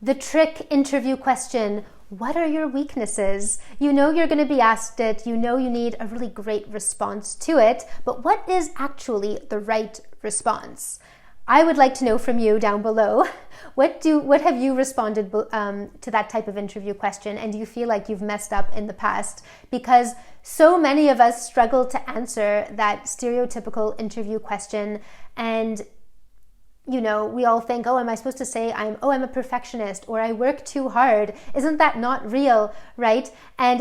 The trick interview question: what are your weaknesses? You know you're going to be asked it, you know you need a really great response to it, but what is actually the right response? I would like to know from you down below, what have you responded to that type of interview question, and do you feel like you've messed up in the past? Because so many of us struggle to answer that stereotypical interview question, and you know, we all think, oh, am I supposed to say I'm a perfectionist, or I work too hard? Isn't that not real, right? And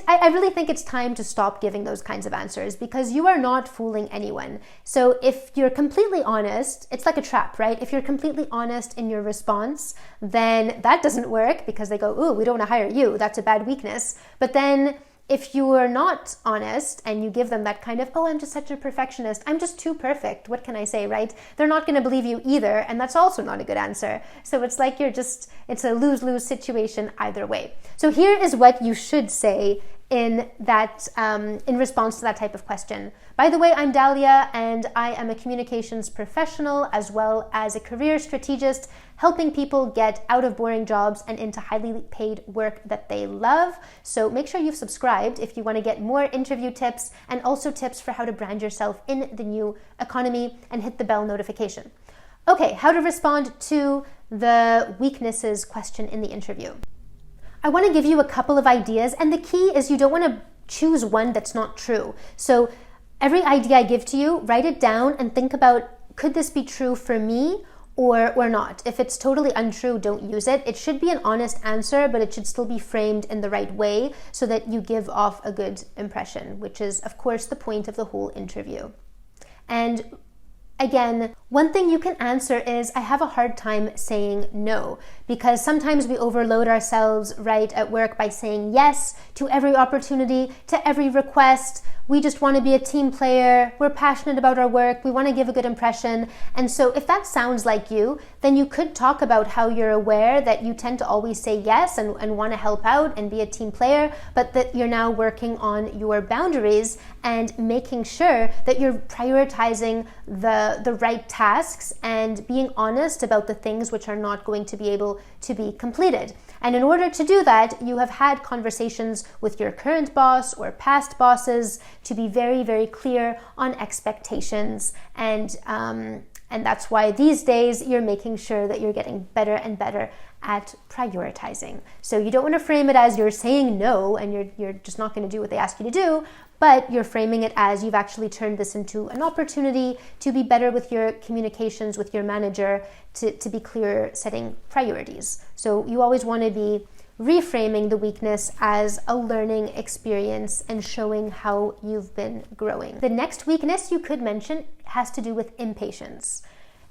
I really think it's time to stop giving those kinds of answers, because you are not fooling anyone. So if you're completely honest, it's like a trap, right? If you're completely honest in your response, then that doesn't work, because they go, ooh, we don't want to hire you. That's a bad weakness. But then if you are not honest and you give them that kind of, oh, I'm just such a perfectionist, I'm just too perfect, what can I say, right? They're not going to believe you either, and that's also not a good answer. So it's like it's a lose-lose situation either way. So here is what you should say in response to that type of question. By the way, I'm Dahlia, and I am a communications professional as well as a career strategist, helping people get out of boring jobs and into highly paid work that they love. So make sure you've subscribed if you want to get more interview tips, and also tips for how to brand yourself in the new economy, and hit the bell notification. Okay, how to respond to the weaknesses question in the interview. I want to give you a couple of ideas, and the key is you don't want to choose one that's not true. So every idea I give to you, write it down and think about, could this be true for me or not? If it's totally untrue, don't use it. It should be an honest answer, but it should still be framed in the right way so that you give off a good impression, which is, of course, the point of the whole interview. And again, one thing you can answer is, I have a hard time saying no, because sometimes we overload ourselves right at work by saying yes to every opportunity, to every request. We just want to be a team player. We're passionate about our work. We want to give a good impression. And so if that sounds like you, then you could talk about how you're aware that you tend to always say yes and want to help out and be a team player, but that you're now working on your boundaries and making sure that you're prioritizing the right tasks and being honest about the things which are not going to be able to be completed. And in order to do that, you have had conversations with your current boss or past bosses to be very, very clear on expectations. And that's why these days you're making sure that you're getting better and better at prioritizing. So you don't want to frame it as you're saying no and you're just not going to do what they ask you to do, but you're framing it as you've actually turned this into an opportunity to be better with your communications with your manager, to be clear, setting priorities. So you always want to be reframing the weakness as a learning experience and showing how you've been growing. The next weakness you could mention has to do with impatience.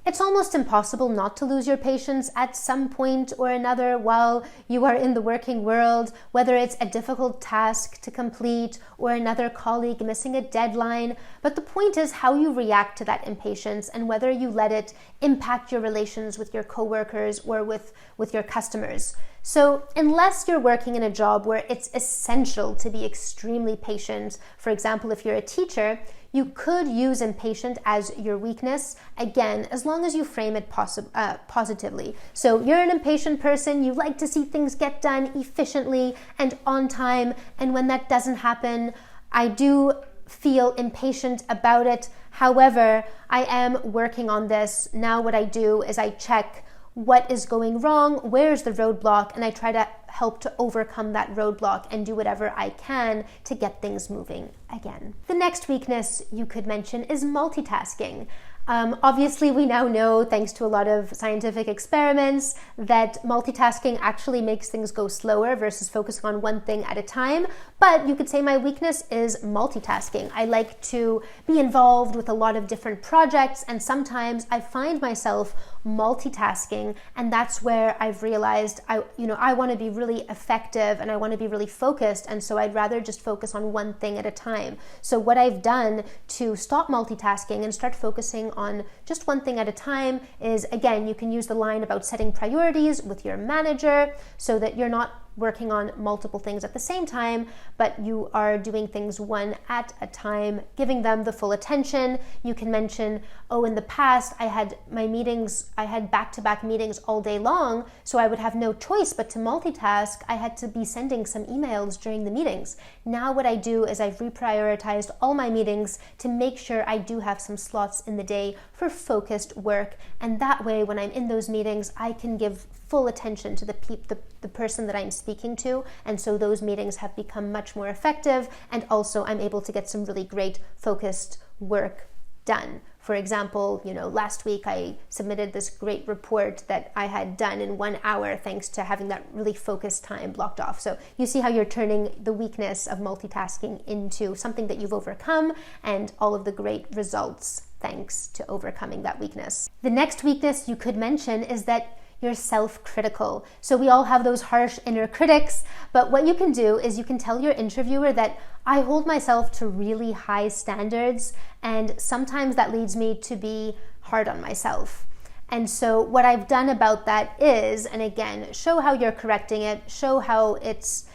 It's almost impossible not to lose your patience at some point or another while you are in the working world, whether it's a difficult task to complete or another colleague missing a deadline. But the point is how you react to that impatience and whether you let it impact your relations with your coworkers or with your customers. So unless you're working in a job where it's essential to be extremely patient, for example, if you're a teacher, you could use impatient as your weakness, again, as long as you frame it positively. So you're an impatient person, you like to see things get done efficiently and on time, and when that doesn't happen, I do feel impatient about it. However, I am working on this. Now what I do is I check what is going wrong, where's the roadblock, and I try to help to overcome that roadblock and do whatever I can to get things moving again. The next weakness you could mention is multitasking. Obviously, we now know, thanks to a lot of scientific experiments, that multitasking actually makes things go slower versus focusing on one thing at a time. But you could say my weakness is multitasking. I like to be involved with a lot of different projects, and sometimes I find myself multitasking, and that's where I've realized I want to be really effective and I want to be really focused, and so I'd rather just focus on one thing at a time. So what I've done to stop multitasking and start focusing on just one thing at a time is, again, you can use the line about setting priorities with your manager so that you're not working on multiple things at the same time, but you are doing things one at a time, giving them the full attention. You can mention, oh, in the past I had back-to-back meetings all day long, so I would have no choice but to multitask. I had to be sending some emails during the meetings. Now what I do is I've reprioritized all my meetings to make sure I do have some slots in the day for focused work, and that way when I'm in those meetings I can give full attention to the person that I'm speaking to, and so those meetings have become much more effective, and also I'm able to get some really great focused work done. For example, last week I submitted this great report that I had done in 1 hour thanks to having that really focused time blocked off. So you see how you're turning the weakness of multitasking into something that you've overcome, and all of the great results thanks to overcoming that weakness. The next weakness you could mention is that you're self-critical. So we all have those harsh inner critics, but what you can do is you can tell your interviewer that I hold myself to really high standards, and sometimes that leads me to be hard on myself. And so what I've done about that is, and again, show how you're correcting it, show how it's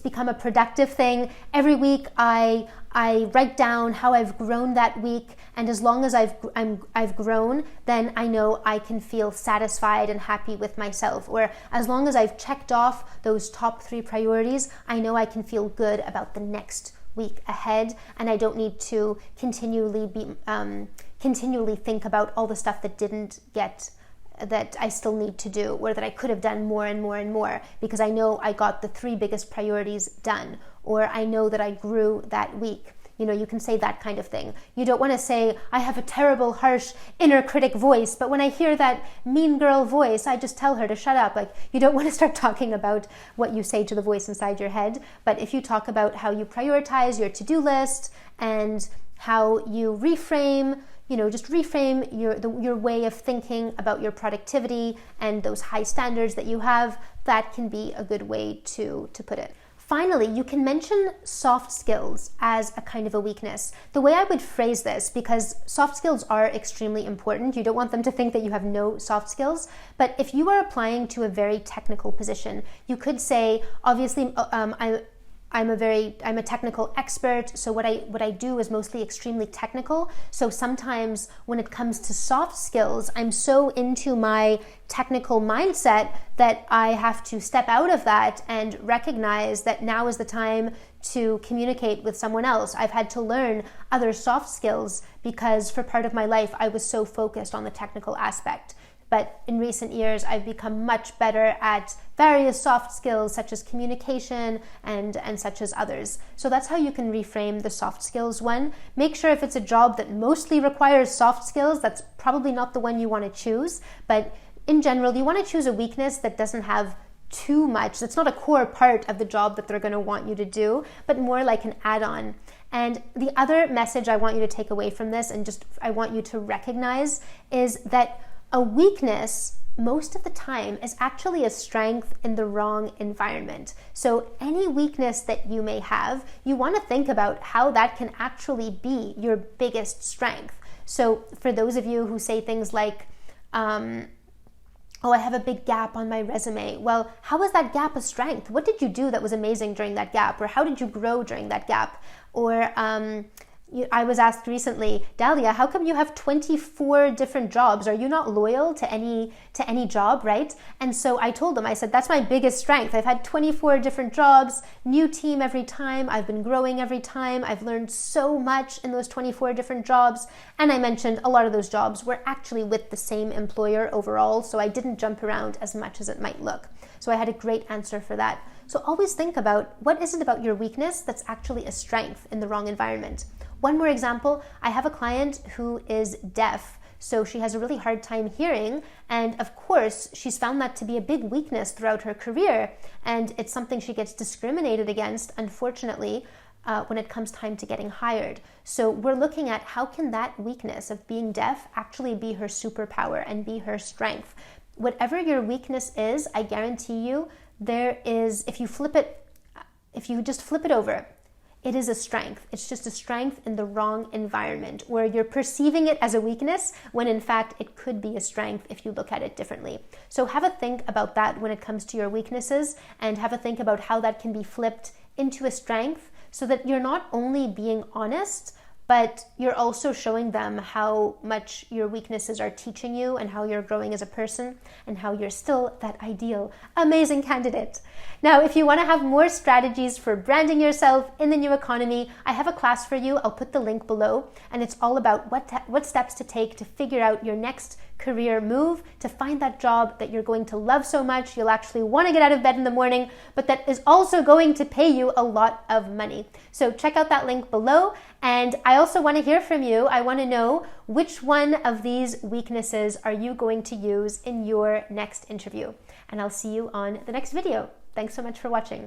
become a productive thing. Every week I write down how I've grown that week, and as long as I've grown, then I know I can feel satisfied and happy with myself. Or as long as I've checked off those top 3 priorities, I know I can feel good about the next week ahead, and I don't need to continually think about all the stuff that I still need to do, or that I could have done more and more and more, because I know I got the 3 biggest priorities done, or I know that I grew that week. You can say that kind of thing. You don't want to say, I have a terrible, harsh inner critic voice, but when I hear that mean girl voice, I just tell her to shut up. You don't want to start talking about what you say to the voice inside your head, but if you talk about how you prioritize your to-do list and how you reframe, just reframe your way of thinking about your productivity and those high standards that you have, that can be a good way to put it. Finally, you can mention soft skills as a kind of a weakness. The way I would phrase this, because soft skills are extremely important, you don't want them to think that you have no soft skills, but if you are applying to a very technical position, you could say, obviously, I'm a technical expert, so what I do is mostly extremely technical. So sometimes when it comes to soft skills, I'm so into my technical mindset that I have to step out of that and recognize that now is the time to communicate with someone else. I've had to learn other soft skills because for part of my life I was so focused on the technical aspect. But in recent years, I've become much better at various soft skills such as communication and such as others. So that's how you can reframe the soft skills one. Make sure if it's a job that mostly requires soft skills, that's probably not the one you want to choose. But in general, you want to choose a weakness that doesn't have too much. That's not a core part of the job that they're going to want you to do, but more like an add-on. And the other message I want you to take away from this, and just I want you to recognize, is that a weakness most of the time is actually a strength in the wrong environment. So any weakness that you may have, you want to think about how that can actually be your biggest strength. So for those of you who say things like, oh, I have a big gap on my resume. Well, how is that gap a strength? What did you do that was amazing during that gap? Or how did you grow during that gap? Or I was asked recently, Dahlia, how come you have 24 different jobs? Are you not loyal to any job, right? And so I told them, I said, that's my biggest strength. I've had 24 different jobs, new team every time. I've been growing every time. I've learned so much in those 24 different jobs. And I mentioned a lot of those jobs were actually with the same employer overall, so I didn't jump around as much as it might look. So I had a great answer for that. So always think about, what is it about your weakness that's actually a strength in the wrong environment? One more example, I have a client who is deaf, so she has a really hard time hearing, and of course she's found that to be a big weakness throughout her career, and it's something she gets discriminated against, unfortunately, when it comes time to getting hired. So we're looking at how can that weakness of being deaf actually be her superpower and be her strength. Whatever your weakness is, I guarantee you, there is, if you just flip it over, it is a strength. It's just a strength in the wrong environment where you're perceiving it as a weakness when in fact it could be a strength if you look at it differently. So have a think about that when it comes to your weaknesses, and have a think about how that can be flipped into a strength so that you're not only being honest, but you're also showing them how much your weaknesses are teaching you and how you're growing as a person and how you're still that ideal, amazing candidate. Now, if you want to have more strategies for branding yourself in the new economy, I have a class for you. I'll put the link below, and it's all about what steps to take to figure out your next career move, to find that job that you're going to love so much you'll actually want to get out of bed in the morning, but that is also going to pay you a lot of money. So check out that link below. And I also want to hear from you. I want to know which one of these weaknesses are you going to use in your next interview. And I'll see you on the next video. Thanks so much for watching.